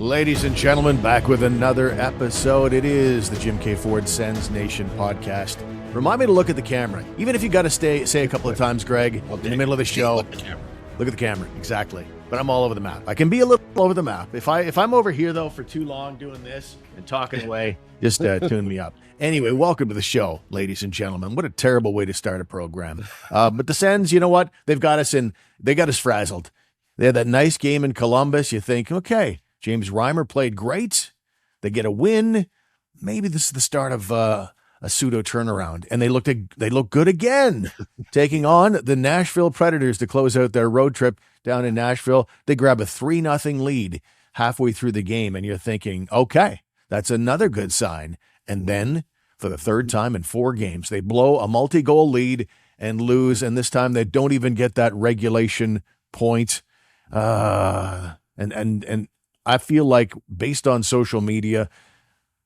Ladies and gentlemen, back with another episode. It is the Jim K. Ford Sens Nation podcast. Remind me to look at the camera. Even if you got to say a couple of times, Greg, in the middle of the show. Look at the camera. Exactly. But I'm all over the map. I can be a little over the map. If I'm over here, though, for too long doing this and talking away, just tune me up. Anyway, welcome to the show, ladies and gentlemen. What a terrible way to start a program. But the Sens, you know what? They got us frazzled. They had that nice game in Columbus. You think, okay, James Reimer played great. They get a win. Maybe this is the start of a pseudo turnaround, and they look good again, taking on the Nashville Predators to close out their road trip down in Nashville. They grab a 3-0 lead halfway through the game, and you're thinking, okay, that's another good sign. And then, for the third time in 4 games, they blow a multi-goal lead and lose, and this time they don't even get that regulation point. And I feel like, based on social media,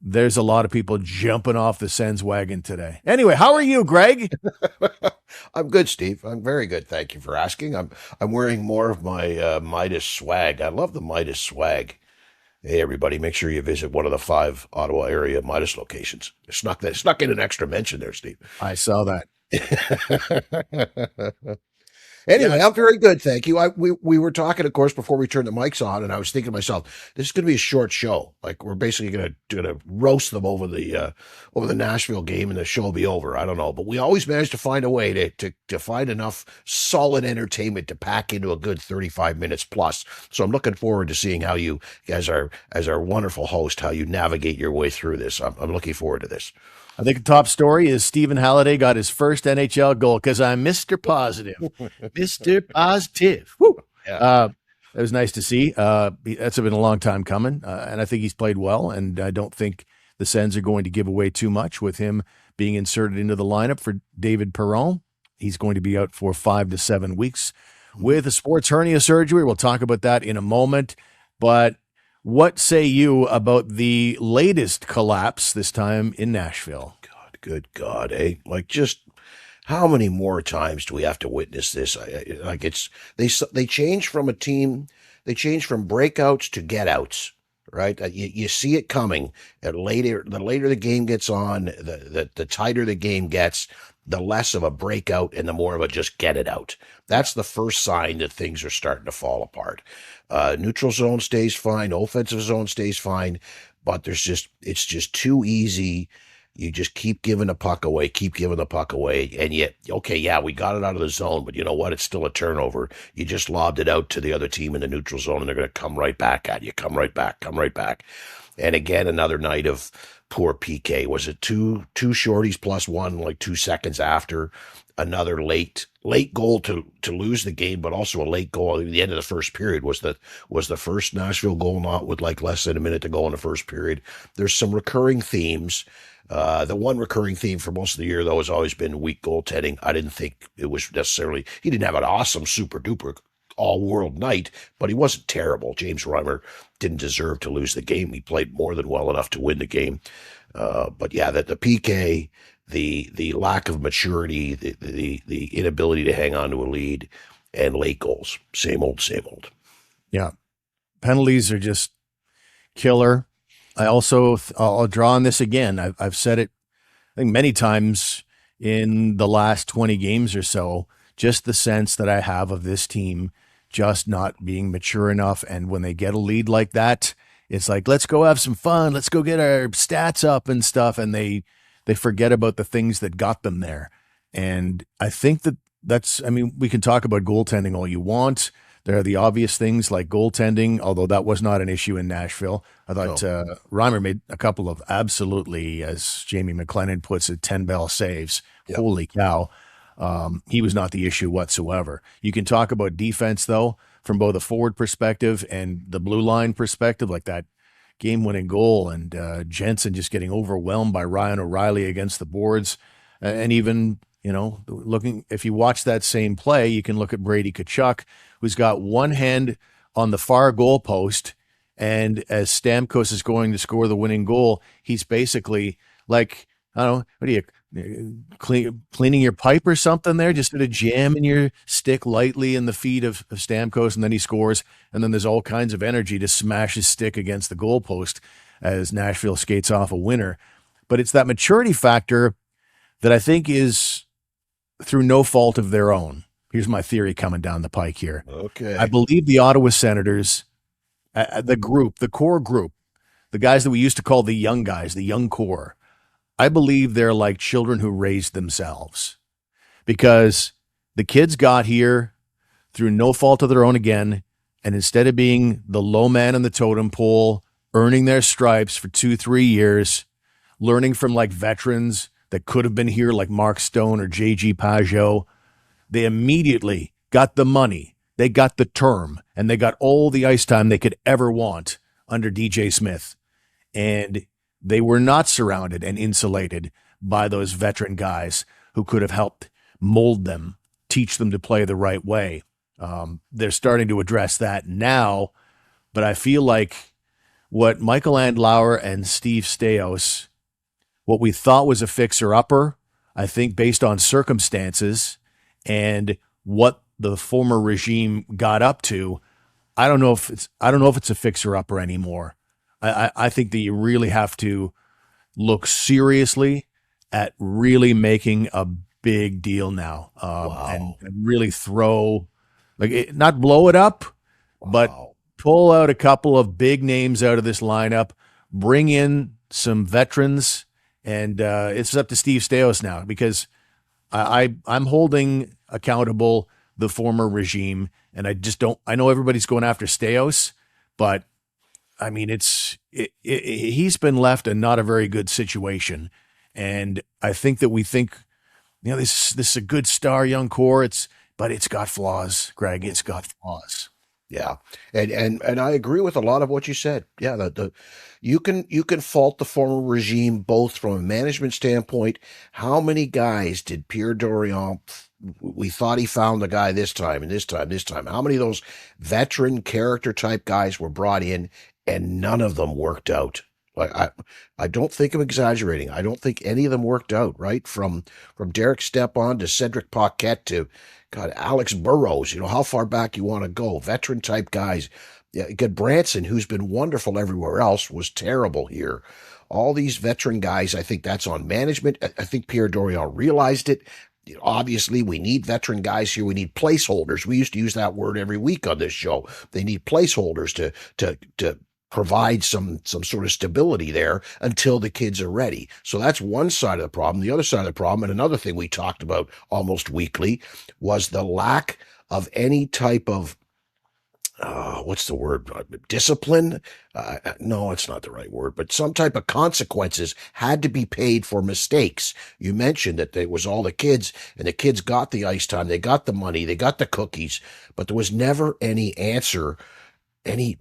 there's a lot of people jumping off the Sens wagon today. Anyway, how are you, Greg? I'm good, Steve. I'm very good. Thank you for asking. I'm wearing more of my Midas swag. I love the Midas swag. Hey, everybody, make sure you visit one of the 5 Ottawa area Midas locations. Snuck in an extra mention there, Steve. I saw that. Anyway, I'm very good, thank you. We were talking, of course, before we turned the mics on, and I was thinking to myself, this is going to be a short show. Like, we're basically going to roast them over the Nashville game, and the show will be over. I don't know, but we always manage to find a way to find enough solid entertainment to pack into a good 35 minutes plus. So I'm looking forward to seeing how you, as our wonderful host, how you navigate your way through this. I'm looking forward to this. I think the top story is Stephen Halliday got his first NHL goal, because I'm Mr. Positive. Mr. Positive. Woo! Yeah. It was nice to see. That's been a long time coming, and I think he's played well, and I don't think the Sens are going to give away too much with him being inserted into the lineup for David Perron. He's going to be out for 5 to 7 weeks with a sports hernia surgery. We'll talk about that in a moment, but what say you about the latest collapse, this time in Nashville? God, good God, eh? Like, just how many more times do we have to witness this? They change from a team, they change from breakouts to get-outs, right? You see it coming. And the later the game gets on, the tighter the game gets, the less of a breakout and the more of a just get it out. That's the first sign that things are starting to fall apart. Neutral zone stays fine, offensive zone stays fine, but it's just too easy. You just keep giving the puck away, and yet, okay, yeah, we got it out of the zone, but you know what? It's still a turnover. You just lobbed it out to the other team in the neutral zone, and they're going to come right back at you, come right back. And again, another night of poor PK. Was it two shorties plus one, like 2 seconds after? Another late goal to lose the game, but also a late goal at the end of the first period was the first Nashville goal, not with like less than a minute to go in the first period. There's some recurring themes. The one recurring theme for most of the year, though, has always been weak goaltending. I didn't think it was necessarily, he didn't have an awesome, super duper all-world night, but he wasn't terrible. James Reimer didn't deserve to lose the game. He played more than well enough to win the game. But yeah, that the PK, the lack of maturity, the inability to hang on to a lead, and late goals. Same old. Yeah. Penalties are just killer. I'll draw on this again. I've said it, I think, many times in the last 20 games or so, just the sense that I have of this team just not being mature enough. And when they get a lead like that, it's like, let's go have some fun. Let's go get our stats up and stuff. And they forget about the things that got them there. And I think we can talk about goaltending all you want. There are the obvious things like goaltending, although that was not an issue in Nashville. I thought Reimer made a couple of absolutely, as Jamie McLennan puts it, 10-bell saves. Yep. Holy cow. He was not the issue whatsoever. You can talk about defense, though, from both a forward perspective and the blue line perspective, like that game-winning goal and Jensen just getting overwhelmed by Ryan O'Reilly against the boards. And even, if you watch that same play, you can look at Brady Tkachuk, who's got one hand on the far goal post, and as Stamkos is going to score the winning goal, he's basically like, I don't know, cleaning your pipe or something there, just sort of jamming your stick lightly in the feet of Stamkos, and then he scores. And then there's all kinds of energy to smash his stick against the goalpost as Nashville skates off a winner. But it's that maturity factor that I think is through no fault of their own. Here's my theory coming down the pike here. Okay. I believe the Ottawa Senators, the core group, the guys that we used to call the young guys, the young core, I believe they're like children who raised themselves, because the kids got here through no fault of their own again. And instead of being the low man in the totem pole, earning their stripes for 2-3 years, learning from like veterans that could have been here like Mark Stone or J.G. Pajot, they immediately got the money, they got the term, and they got all the ice time they could ever want under DJ Smith. And they were not surrounded and insulated by those veteran guys who could have helped mold them, teach them to play the right way. They're starting to address that now, but I feel like what Michael Andlauer and Steve Staios, what we thought was a fixer-upper, I think based on circumstances and what the former regime got up to, I don't know if it's a fixer-upper anymore. I think that you really have to look seriously at really making a big deal now, and really throw, not blow it up, but pull out a couple of big names out of this lineup, bring in some veterans, and it's up to Steve Staios now, because I'm holding accountable the former regime, and I know everybody's going after Staios, but I mean, he's been left in not a very good situation. And I think that we think, this is a good star young core. But it's got flaws, Gregg. It's got flaws. Yeah, and I agree with a lot of what you said. Yeah, you can fault the former regime both from a management standpoint. How many guys did Pierre Dorion? We thought he found the guy this time and this time, this time. How many of those veteran character type guys were brought in, and none of them worked out? Like I don't think I'm exaggerating. I don't think any of them worked out. Right, from Derek Stepan to Cedric Paquette to God, Alex Burrows. How far back you want to go? Veteran type guys. Yeah, you got Branson, who's been wonderful everywhere else, was terrible here. All these veteran guys, I think that's on management. I think Pierre Dorion realized it. Obviously, we need veteran guys here. We need placeholders. We used to use that word every week on this show. They need placeholders to provide some sort of stability there until the kids are ready. So that's one side of the problem. The other side of the problem, and another thing we talked about almost weekly, was the lack of any type of what's the word? Discipline? No, it's not the right word, but some type of consequences had to be paid for mistakes. You mentioned that it was all the kids, and the kids got the ice time, they got the money, they got the cookies, but there was never any answer, any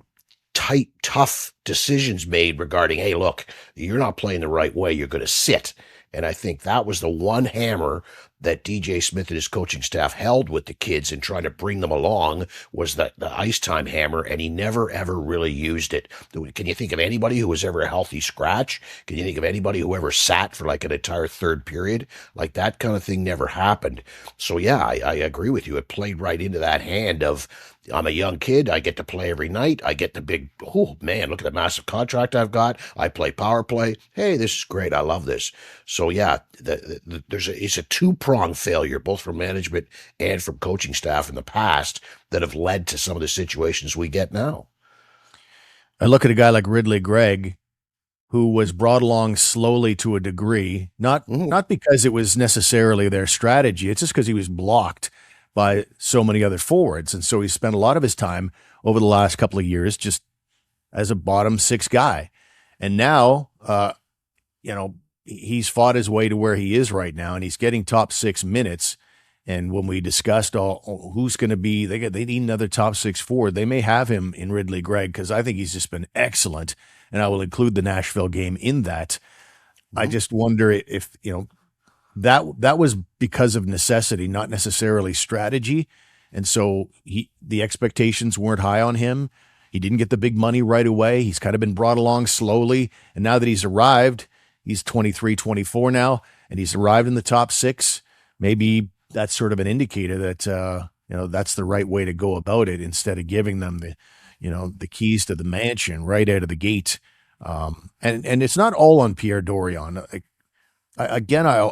tight, tough decisions made regarding, hey, look, you're not playing the right way, you're going to sit. And I think that was the one hammer that DJ Smith and his coaching staff held with the kids in trying to bring them along, was the ice time hammer, and he never, ever really used it. Can you think of anybody who was ever a healthy scratch? Can you think of anybody who ever sat for like an entire third period? Like that kind of thing never happened. So yeah, I agree with you. It played right into that hand of, I'm a young kid. I get to play every night. I get the big, oh man, look at the massive contract I've got. I play power play. Hey, this is great. I love this. So yeah, it's a two-pronged failure, both from management and from coaching staff in the past, that have led to some of the situations we get now. I look at a guy like Ridley Gregg, who was brought along slowly to a degree, not because it was necessarily their strategy. It's just because he was blocked by so many other forwards. And so he spent a lot of his time over the last couple of years just as a bottom six guy. And now, he's fought his way to where he is right now, and he's getting top 6 minutes. And when we discussed who's going to be, they need another top 6 forward. They may have him in Ridley Gregg, because I think he's just been excellent. And I will include the Nashville game in that. I just wonder if, that was because of necessity, not necessarily strategy. And so the expectations weren't high on him. He didn't get the big money right away. He's kind of been brought along slowly. And now that he's arrived, he's 23, 24 now, and he's arrived in the top 6, maybe that's sort of an indicator that, that's the right way to go about it instead of giving them the keys to the mansion right out of the gate. And it's not all on Pierre Dorion. I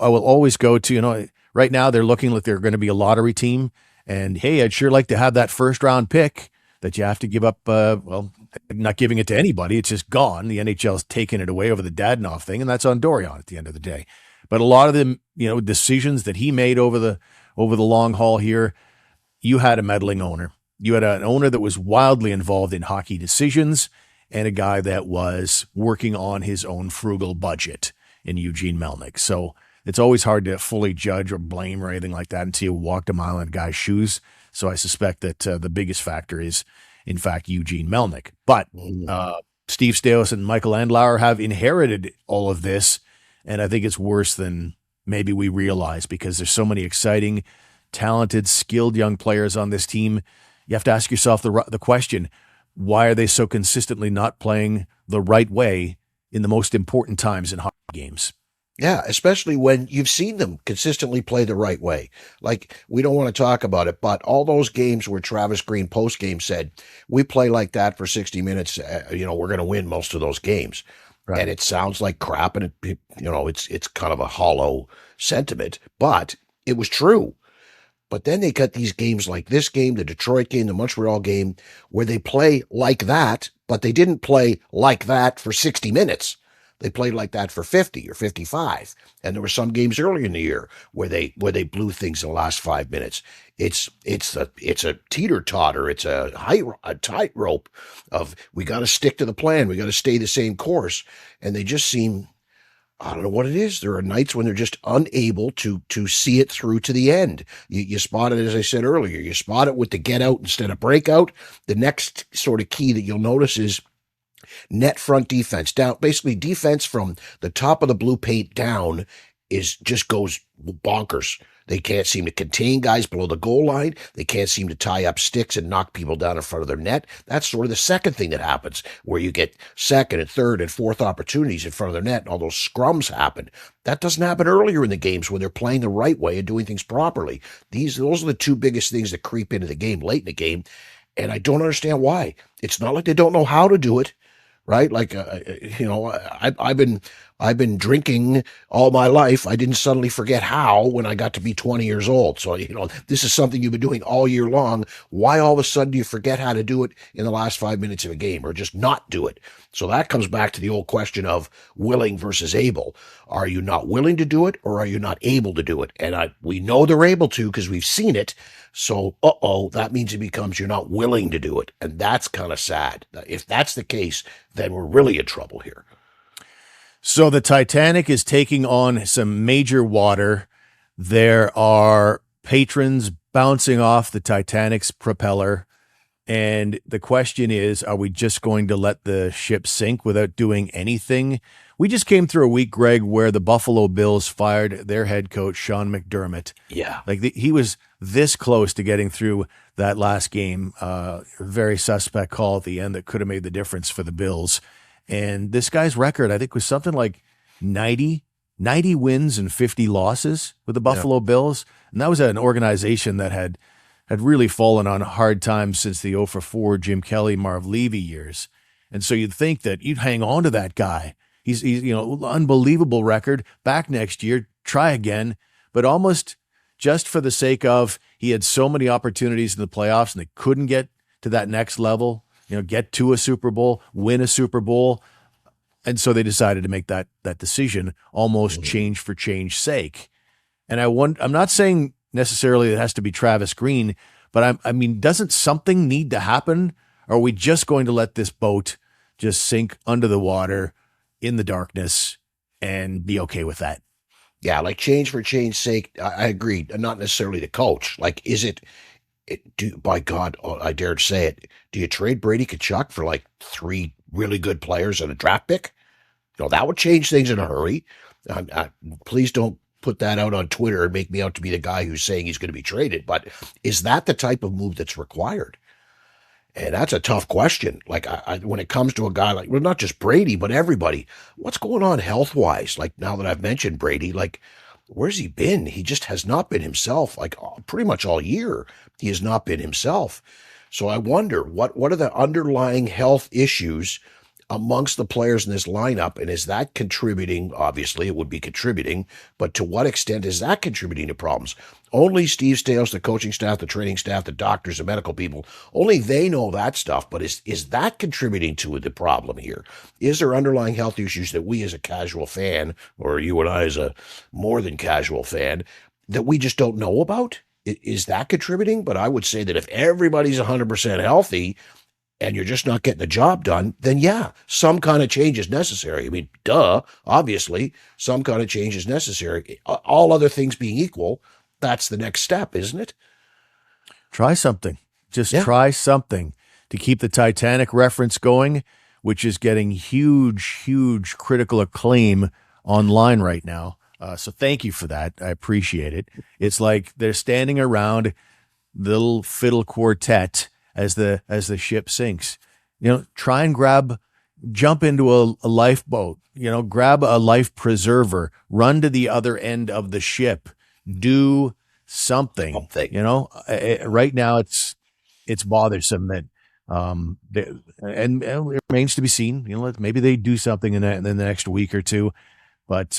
will always go to, right now they're looking like they're going to be a lottery team. And hey, I'd sure like to have that first round pick that you have to give up. Not giving it to anybody. It's just gone. The NHL's taken it away over the Dadonov thing, and that's on Dorion at the end of the day. But a lot of the, decisions that he made over the long haul here, you had a meddling owner. You had an owner that was wildly involved in hockey decisions and a guy that was working on his own frugal budget in Eugene Melnyk. So it's always hard to fully judge or blame or anything like that until you walked a mile in a guy's shoes. So I suspect that the biggest factor is, in fact, Eugene Melnyk. But Steve Staios and Michael Andlauer have inherited all of this, and I think it's worse than maybe we realize because there's so many exciting, talented, skilled young players on this team. You have to ask yourself the question, why are they so consistently not playing the right way in the most important times in hockey games? Yeah, especially when you've seen them consistently play the right way. Like, we don't want to talk about it, but all those games where Travis Green post-game said, we play like that for 60 minutes, we're going to win most of those games. Right. And it sounds like crap, and it's kind of a hollow sentiment, but it was true. But then they got these games like this game, the Detroit game, the Montreal game, where they play like that, but they didn't play like that for 60 minutes. They played like that for 50 or 55. And there were some games earlier in the year where they blew things in the last 5 minutes. It's a teeter-totter. It's a tightrope of, we got to stick to the plan. We got to stay the same course. And they just seem, I don't know what it is. There are nights when they're just unable to see it through to the end. You spot it, as I said earlier, you spot it with the get out instead of breakout. The next sort of key that you'll notice is net front defense down. Basically, defense from the top of the blue paint down just goes bonkers. They can't seem to contain guys below the goal line. They can't seem to tie up sticks and knock people down in front of their net. That's sort of the second thing that happens, where you get second and third and fourth opportunities in front of their net, and all those scrums happen. That doesn't happen earlier in the games when they're playing the right way and doing things properly. Those are the two biggest things that creep into the game late in the game, and I don't understand why. It's not like they don't know how to do it. Right? Like, I've been drinking all my life. I didn't suddenly forget how when I got to be 20 years old. So, this is something you've been doing all year long. Why all of a sudden do you forget how to do it in the last 5 minutes of a game, or just not do it? So that comes back to the old question of willing versus able. Are you not willing to do it, or are you not able to do it? And we know they're able to because we've seen it. So, that means it becomes you're not willing to do it. And that's kind of sad. If that's the case, then we're really in trouble here. So the Titanic is taking on some major water. There are patrons bouncing off the Titanic's propeller. And the question is, are we just going to let the ship sink without doing anything? We just came through a week, Gregg, where the Buffalo Bills fired their head coach, Sean McDermott. Yeah. He was this close to getting through that last game. Very suspect call at the end that could have made the difference for the Bills. And this guy's record, I think, was something like 90 wins and 50 losses with the Buffalo Bills. And that was an organization that had really fallen on hard times since the 0-4 Jim Kelly, Marv Levy years. And so you'd think that you'd hang on to that guy. He's unbelievable record. Back next year, try again. But almost just for the sake of, he had so many opportunities in the playoffs and they couldn't get to that next level, get to a Super Bowl, win a Super Bowl. And so they decided to make that decision, almost change for change's sake. And I'm not saying necessarily it has to be Travis Green, but I mean, doesn't something need to happen? Or are we just going to let this boat just sink under the water in the darkness and be okay with that? Yeah, like change for change's sake, I agree. Not necessarily the coach. Like, by God, I dare to say it, do you trade Brady Tkachuk for like 3 really good players and a draft pick? That would change things in a hurry. Please don't put that out on Twitter and make me out to be the guy who's saying he's going to be traded. But is that the type of move that's required? And that's a tough question. Like, when it comes to a guy like, well, not just Brady, but everybody, what's going on health-wise? Like, now that I've mentioned Brady, like, where's he been? He just has not been himself. Like pretty much all year, he has not been himself. So I wonder what are the underlying health issues amongst the players in this lineup, and is that contributing? Obviously, it would be contributing, but to what extent is that contributing to problems? Only Steve Staios, the coaching staff, the training staff, the doctors, the medical people, only they know that stuff. But is that contributing to the problem here? Is there underlying health issues that we as a casual fan, or you and I as a more than casual fan, that we just don't know about? Is that contributing? But I would say that if everybody's 100% healthy, and you're just not getting the job done, then yeah, some kind of change is necessary. I mean, duh, obviously, some kind of change is necessary. All other things being equal, that's the next step, isn't it? Try something. Just try something to keep the Titanic reference going, which is getting huge critical acclaim online right now. So thank you for that. I appreciate it. It's like they're standing around the little fiddle quartet as the ship sinks. Try and jump into a lifeboat, grab a life preserver, run to the other end of the ship, do something. Right now it's bothersome that, and it remains to be seen, maybe they do something in the next week or two, but,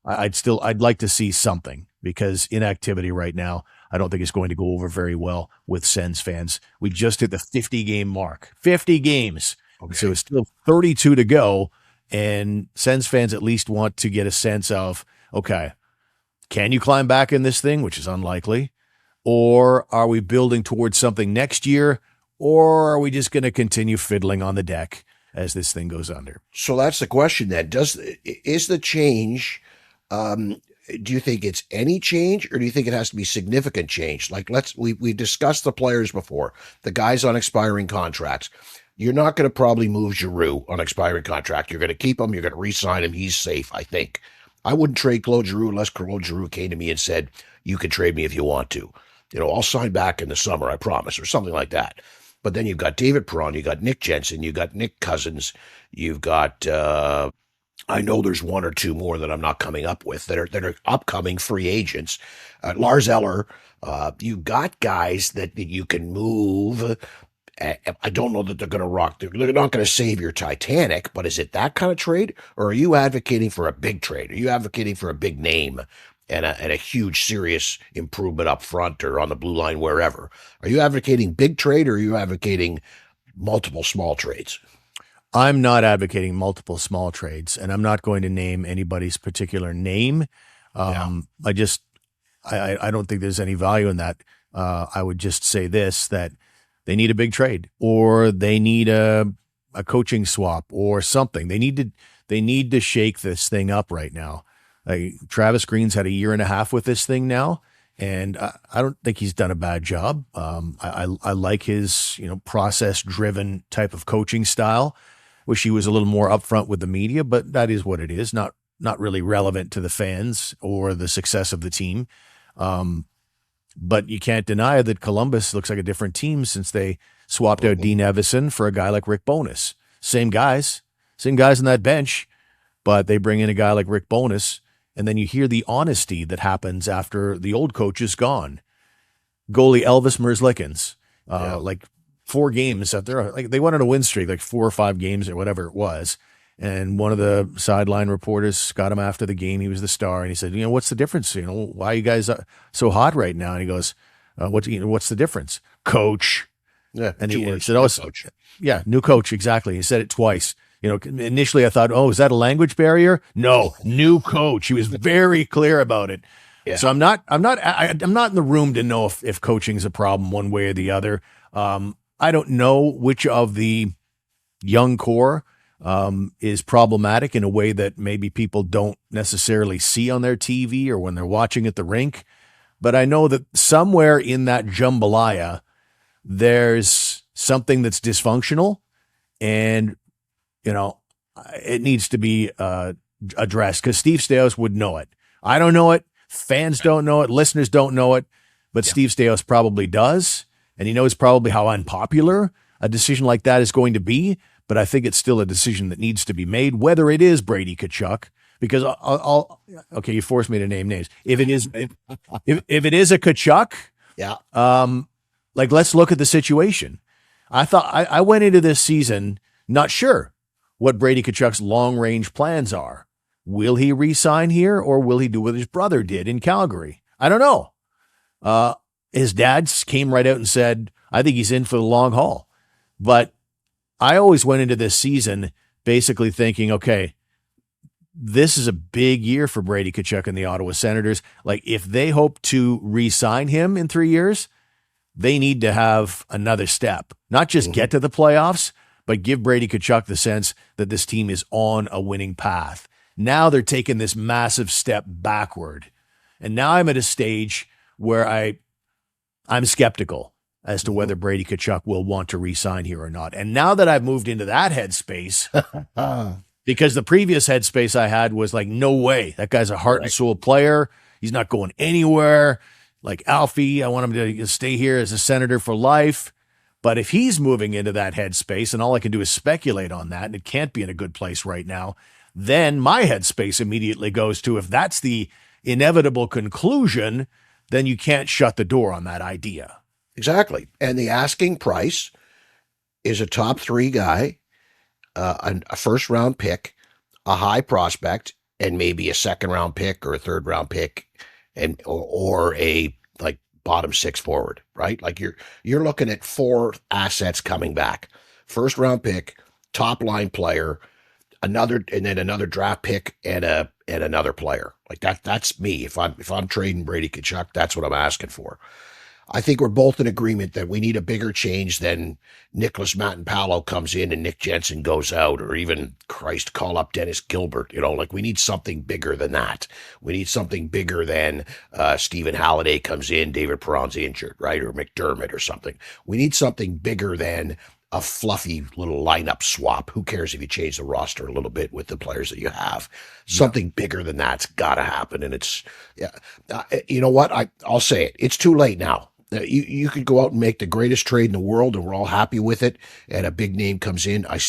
I'd like to see something, because inactivity right now, I don't think it's going to go over very well with Sens fans. We just hit the 50-game mark. 50 games. Okay. So it's still 32 to go, and Sens fans at least want to get a sense of, okay, can you climb back in this thing, which is unlikely, or are we building towards something next year, or are we just going to continue fiddling on the deck as this thing goes under? So that's the question then. Is the change... do you think it's any change, or do you think it has to be significant change? Like we discussed the players before, the guys on expiring contracts. You're not going to probably move Giroux on expiring contract. You're going to keep him. You're going to re-sign him. He's safe, I think. I wouldn't trade Claude Giroux unless Claude Giroux came to me and said, you can trade me if you want to. I'll sign back in the summer, I promise, or something like that. But then you've got David Perron, you got Nick Jensen, you got Nick Cousins, you've got I know there's one or two more that I'm not coming up with that are upcoming free agents. Lars Eller, you got guys that you can move. I don't know that they're going to rock. They're not going to save your Titanic, but is it that kind of trade, or are you advocating for a big trade? Are you advocating for a big name and a huge, serious improvement up front or on the blue line, wherever? Are you advocating big trade, or are you advocating multiple small trades? I'm not advocating multiple small trades, and I'm not going to name anybody's particular name. I don't think there's any value in that. I would just say that they need a big trade, or they need a coaching swap or something. They need to shake this thing up right now. Travis Green's had a year and a half with this thing now, and I don't think he's done a bad job. I like his process-driven type of coaching style. Wish he was a little more upfront with the media, but that is what it is. Not really relevant to the fans or the success of the team. But you can't deny that Columbus looks like a different team since they swapped out Dean Evison for a guy like Rick Bowness. Same guys on that bench, but they bring in a guy like Rick Bowness, and then you hear the honesty that happens after the old coach is gone. Goalie Elvis Merzlikins, like 4 games out there, like they went on a win streak, like 4 or 5 games or whatever it was. And one of the sideline reporters got him after the game. He was the star, and he said, what's the difference? Why are you guys so hot right now? And he goes, what's the difference? Coach. Yeah. And he said, coach. Yeah, new coach. Exactly. He said it twice. Initially I thought, is that a language barrier? No, new coach. He was very clear about it. Yeah. So I'm not in the room to know if coaching is a problem one way or the other. I don't know which of the young core is problematic in a way that maybe people don't necessarily see on their TV or when they're watching at the rink. But I know that somewhere in that jambalaya, there's something that's dysfunctional, and, it needs to be addressed, because Steve Staios would know it. I don't know it. Fans don't know it. Listeners don't know it. But yeah. Steve Staios probably does. And he knows probably how unpopular a decision like that is going to be. But I think it's still a decision that needs to be made, whether it is Brady Tkachuk, because okay, you forced me to name names. If it is if it is a Tkachuk, Yeah. like let's look at the situation. I went into this season not sure what Brady Tkachuk's long range plans are. Will he re-sign here, or will he do what his brother did in Calgary? I don't know. His dad came right out and said, I think he's in for the long haul. But I always went into this season basically thinking, okay, this is a big year for Brady Tkachuk and the Ottawa Senators. Like, if they hope to re-sign him in 3 years, they need to have another step. Not just get to the playoffs, but give Brady Tkachuk the sense that this team is on a winning path. Now they're taking this massive step backward. And now I'm at a stage where I'm skeptical as to whether Brady Tkachuk will want to re-sign here or not. And now that I've moved into that headspace, because the previous headspace I had was like, no way, that guy's a heart and soul player. He's not going anywhere. Like Alfie, I want him to stay here as a Senator for life. But if he's moving into that headspace, and all I can do is speculate on that, and it can't be in a good place right now, then my headspace immediately goes to, if that's the inevitable conclusion, then you can't shut the door on that idea. Exactly. And the asking price is a top 3 guy, a first round pick, a high prospect, and maybe a second round pick or a third round pick, and or a like bottom 6 forward, right? Like you're looking at 4 assets coming back. First round pick, top line player, another draft pick, and another player. Like that's me. If I'm trading Brady Tkachuk, that's what I'm asking for. I think we're both in agreement that we need a bigger change than Nicholas Matenpalo comes in and Nick Jensen goes out, or even, Christ, call up Dennis Gilbert. Like, we need something bigger than that. We need something bigger than Stephen Halliday comes in, David Perron's injured, right? Or McDermott or something. We need something bigger than a fluffy little lineup swap. Who cares if you change the roster a little bit with the players that you have? Something bigger than that's got to happen. And it's, you know what? I'll say it. It's too late now. You could go out and make the greatest trade in the world, and we're all happy with it, and a big name comes in. I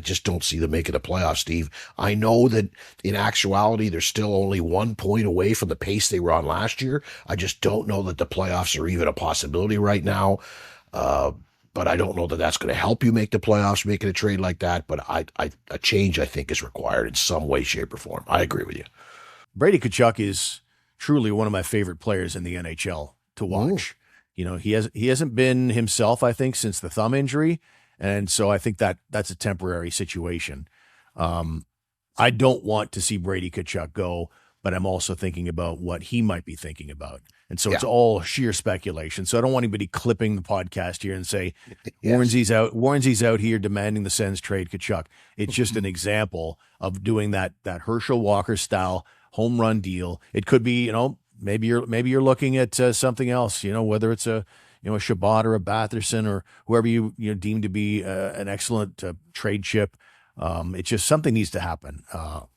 just don't see them making the playoffs, Steve. I know that in actuality, they're still only 1 point away from the pace they were on last year. I just don't know that the playoffs are even a possibility right now. But I don't know that that's going to help you make the playoffs, making a trade like that. But a change, I think, is required in some way, shape, or form. I agree with you. Brady Tkachuk is truly one of my favorite players in the NHL to watch. He hasn't been himself, I think, since the thumb injury. And so I think that's a temporary situation. I don't want to see Brady Tkachuk go, but I'm also thinking about what he might be thinking about. And so it's all sheer speculation. So I don't want anybody clipping the podcast here and say, Warne's out here demanding the Sens trade Tkachuk. It's just an example of doing that Herschel Walker style home run deal. It could be, maybe you're looking at something else, whether it's a Shabbat or a Batherson or whoever you deem to be an excellent trade chip. It's just something needs to happen.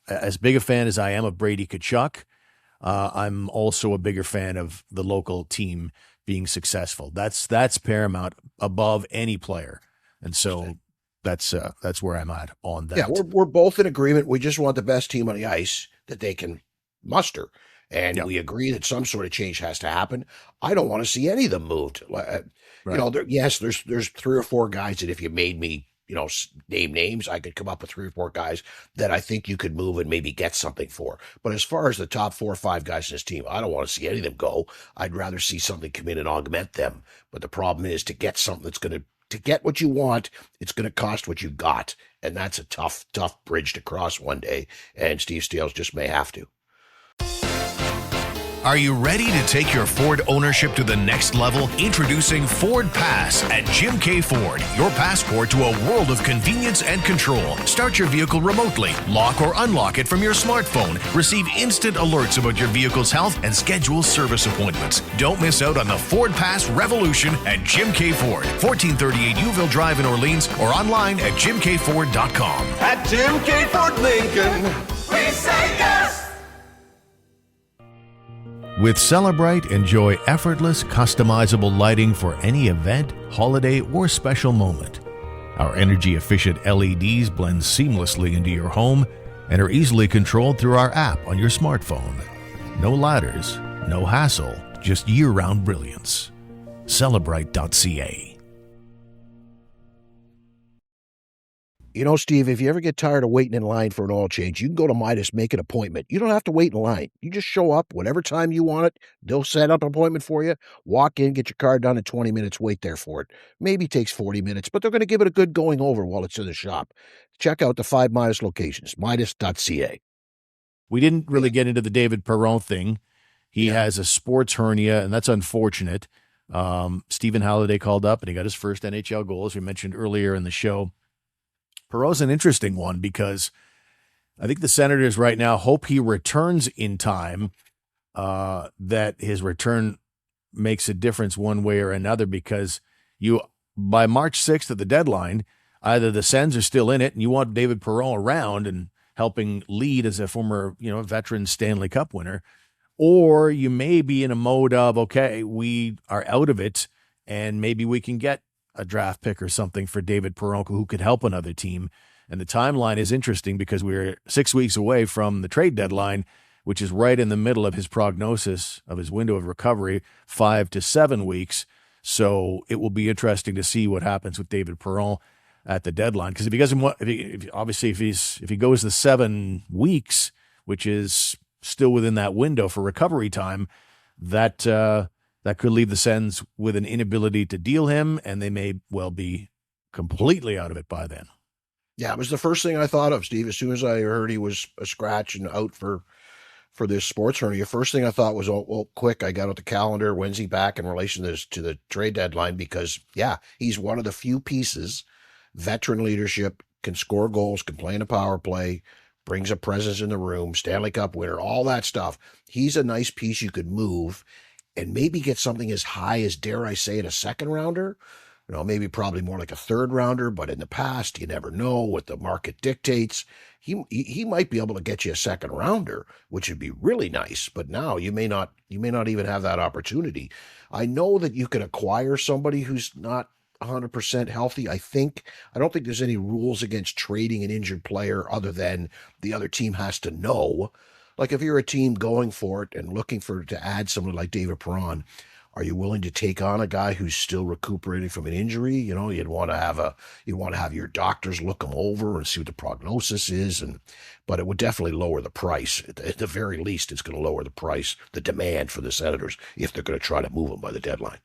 As big a fan as I am of Brady Tkachuk, I'm also a bigger fan of the local team being successful. That's paramount above any player. And so that's where I'm at on that. Yeah, we're both in agreement. We just want the best team on the ice that they can muster. And we agree that some sort of change has to happen. I don't want to see any of them moved. Right. There's 3 or 4 guys that if you made me, name names, I could come up with 3 or 4 guys that I think you could move and maybe get something for. But as far as the top 4 or 5 guys in this team, I don't want to see any of them go. I'd rather see something come in and augment them. But the problem is, to get something that's going to get what you want, it's going to cost what you got. And that's a tough bridge to cross one day. And Steve Steele just may have to. Are you ready to take your Ford ownership to the next level? Introducing Ford Pass at Jim Keay Ford, your passport to a world of convenience and control. Start your vehicle remotely, lock or unlock it from your smartphone, receive instant alerts about your vehicle's health, and schedule service appointments. Don't miss out on the Ford Pass revolution at Jim Keay Ford, 1438 Uville Drive in Orleans, or online at jimkford.com. At Jim Keay Ford Lincoln, we say yes! With Celebrite, enjoy effortless, customizable lighting for any event, holiday, or special moment. Our energy-efficient LEDs blend seamlessly into your home and are easily controlled through our app on your smartphone. No ladders, no hassle, just year-round brilliance. Celebrate.ca. You know, Steve, if you ever get tired of waiting in line for an oil change, you can go to Midas, make an appointment. You don't have to wait in line. You just show up whatever time you want it. They'll set up an appointment for you. Walk in, get your car done in 20 minutes, wait there for it. Maybe takes 40 minutes, but they're going to give it a good going over while it's in the shop. Check out the 5 Midas locations, Midas.ca. We didn't really get into the David Perron thing. He has a sports hernia, and that's unfortunate. Stephen Halliday called up, and he got his first NHL goal, as we mentioned earlier in the show. Perron's an interesting one because I think the Senators right now hope he returns in time, that his return makes a difference one way or another, because by March 6th at the deadline, either the Sens are still in it and you want David Perron around and helping lead as a former, veteran Stanley Cup winner, or you may be in a mode of, okay, we are out of it and maybe we can get a draft pick or something for David Perron who could help another team. And the timeline is interesting because we're 6 weeks away from the trade deadline, which is right in the middle of his prognosis of his window of recovery, 5 to 7 weeks. So it will be interesting to see what happens with David Perron at the deadline. Because if he doesn't want, if he goes the 7 weeks, which is still within that window for recovery time, that could leave the Sens with an inability to deal him, and they may well be completely out of it by then. Yeah, it was the first thing I thought of, Steve. As soon as I heard he was a scratch and out for this sports hernia, first thing I thought was, quick, I got out the calendar. When's he back in relation to the trade deadline? Because, he's one of the few pieces, veteran leadership, can score goals, can play in a power play, brings a presence in the room, Stanley Cup winner, all that stuff. He's a nice piece you could move and maybe get something as high as, dare I say it, a second rounder, maybe probably more like a third rounder, but in the past, you never know what the market dictates. He might be able to get you a second rounder, which would be really nice, but now you may not even have that opportunity. I know that you can acquire somebody who's not 100% healthy. I don't think there's any rules against trading an injured player other than the other team has to know. Like if you're a team going for it and looking to add someone like David Perron, are you willing to take on a guy who's still recuperating from an injury? You'd want to have your doctors look him over and see what the prognosis is, but it would definitely lower the price. At the very least, it's going to lower the price, the demand for the Senators, if they're going to try to move him by the deadline.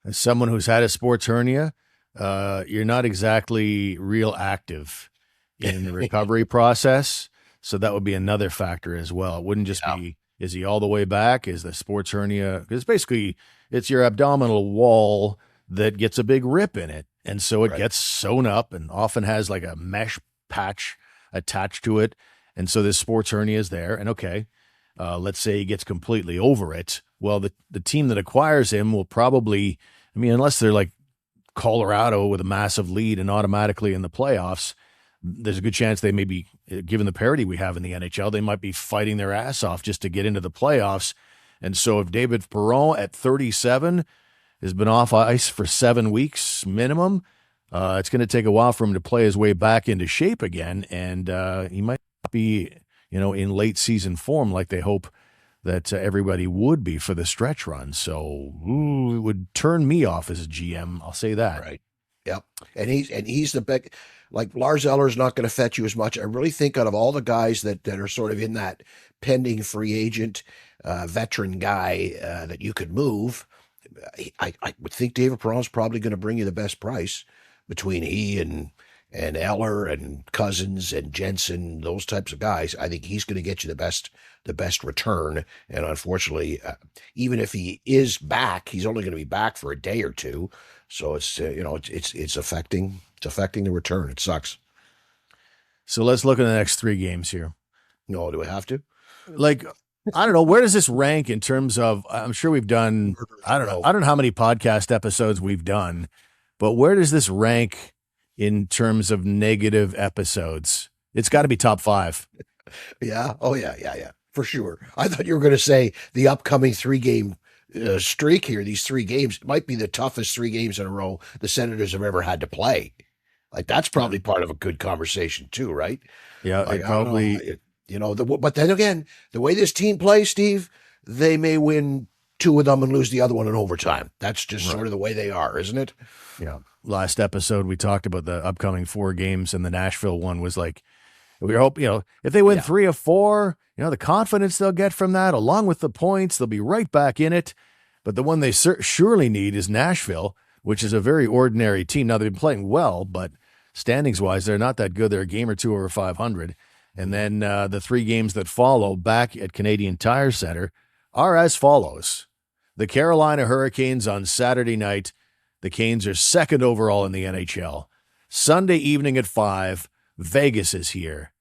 As someone who's had a sports hernia, you're not exactly real active in the recovery process. So that would be another factor as well. It wouldn't just be, is he all the way back? Is the sports hernia? Because basically it's your abdominal wall that gets a big rip in it. And so it gets sewn up and often has like a mesh patch attached to it. And so this sports hernia is there. And let's say he gets completely over it. Well, the team that acquires him will probably, unless they're like Colorado with a massive lead and automatically in the playoffs, there's a good chance they may be, given the parity we have in the NHL, they might be fighting their ass off just to get into the playoffs. And so if David Perron at 37 has been off ice for 7 weeks minimum, it's going to take a while for him to play his way back into shape again. And he might not be, in late season form like they hope that everybody would be for the stretch run. So it would turn me off as a GM. I'll say that. Right. Yep. And he's the big, like Lars Eller's not going to fetch you as much. I really think out of all the guys that are sort of in that pending free agent veteran guy that you could move, I would think David Perron's probably going to bring you the best price between he and Eller and Cousins and Jensen, those types of guys. I think he's going to get you the best return. And unfortunately, even if he is back, he's only going to be back for a day or two. So it's it's affecting the return. It sucks. So let's look at the next 3 games here. No, do we have to? Like, I don't know, where does this rank in terms of, I'm sure we've done, I don't know how many podcast episodes we've done, but where does this rank in terms of negative episodes? It's got to be top 5. Yeah. Oh yeah. For sure. I thought you were going to say the upcoming 3-game streak here. These 3 games might be the toughest 3 games in a row the Senators have ever had to play. Like that's probably part of a good conversation too, right? Yeah, Like it I don't know, probably. but then again, the way this team plays, Steve, they may win two of them and lose the other one in overtime. That's just sort of the way they are, isn't it? Yeah. Last episode, we talked about the upcoming 4 games, and the Nashville one was like, we hope, if they win 3 of 4, the confidence they'll get from that, along with the points, they'll be right back in it. But the one they surely need is Nashville, which is a very ordinary team. Now, they've been playing well, but standings-wise, they're not that good. They're a game or two over 500. And then the 3 games that follow back at Canadian Tire Center are as follows. The Carolina Hurricanes on Saturday night. The Canes are 2nd overall in the NHL. Sunday evening at 5, Vegas is here.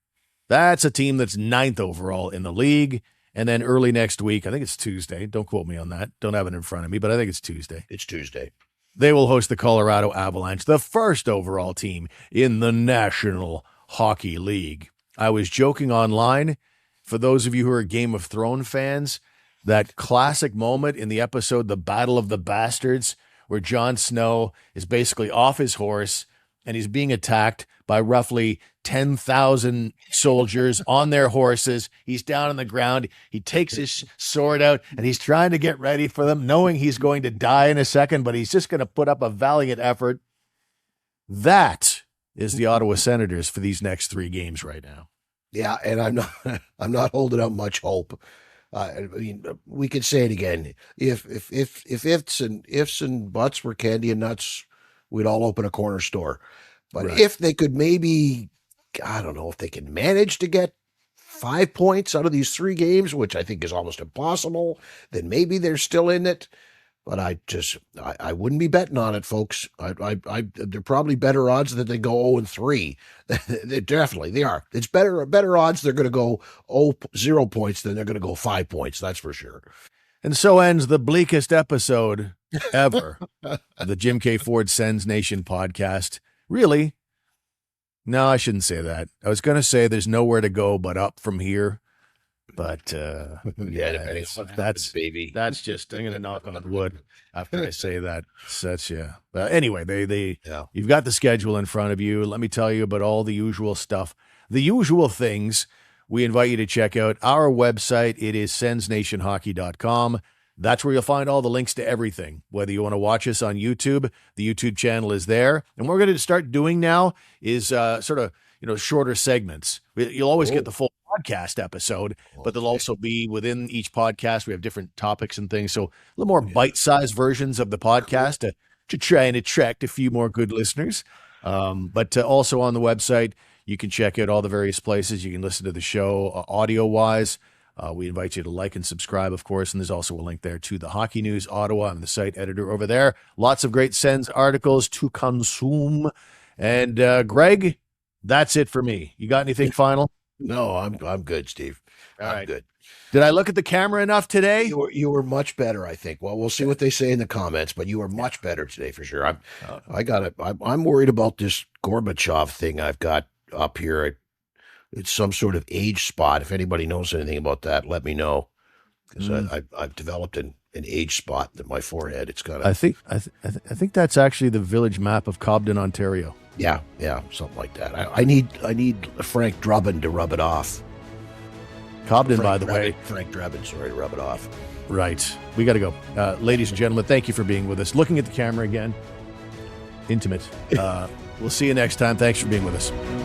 That's a team that's 9th overall in the league. And then early next week, I think it's Tuesday. Don't quote me on that. Don't have it in front of me, but I think it's Tuesday. It's Tuesday. They will host the Colorado Avalanche, the 1st overall team in the National Hockey League. I was joking online, for those of you who are Game of Thrones fans, that classic moment in the episode The Battle of the Bastards, where Jon Snow is basically off his horse and he's being attacked by roughly 10,000 soldiers on their horses. He's down on the ground. He takes his sword out and he's trying to get ready for them, knowing he's going to die in a second, but he's just going to put up a valiant effort. That is the Ottawa Senators for these next 3 games right now. Yeah, and I'm not holding out much hope. I mean, we could say it again. If ifs and buts were candy and nuts, we'd all open a corner store. But if they could maybe, I don't know, if they can manage to get 5 points out of these 3 games, which I think is almost impossible, then maybe they're still in it. But I wouldn't be betting on it, folks. They're probably better odds that they go 0-3. They are. It's better odds they're going to go 0 points than they're going to go 5 points. That's for sure. And so ends the bleakest episode ever of the Jim K. Ford Sens Nation podcast. Really? No, I shouldn't say that. I was going to say there's nowhere to go but up from here. But depending on what happens, baby. That's just, I'm going to knock on wood after I say that. But anyway, you've got the schedule in front of you. Let me tell you about all the usual stuff, the usual things. We invite you to check out our website. It is sensnationhockey.com. That's where you'll find all the links to everything. Whether you want to watch us on YouTube, the YouTube channel is there. And what we're going to start doing now is sort of, shorter segments. You'll always get the full podcast episode, but there'll also be within each podcast, we have different topics and things. So a little more bite-sized versions of the podcast to try and attract a few more good listeners. But also on the website, you can check out all the various places. You can listen to the show audio-wise. We invite you to like and subscribe, of course, and there's also a link there to the Hockey News Ottawa. I'm the site editor over there. Lots of great Sens articles to consume. And Gregg, that's it for me. You got anything final? No, I'm good, Steve. I'm right. Good. Did I look at the camera enough today? You were much better, I think. Well, we'll see what they say in the comments, but you were much better today for sure. I'm worried about this Gorbachev thing I've got up here. It's some sort of age spot. If anybody knows anything about that, let me know. Because I've developed an age spot in my forehead. It's kind of. I think that's actually the village map of Cobden, Ontario. Yeah, something like that. I need Frank Drubbin to rub it off. Cobden, by the way. Frank Drubbin, sorry, to rub it off. Right. We got to go. Ladies and gentlemen, thank you for being with us. Looking at the camera again. Intimate. We'll see you next time. Thanks for being with us.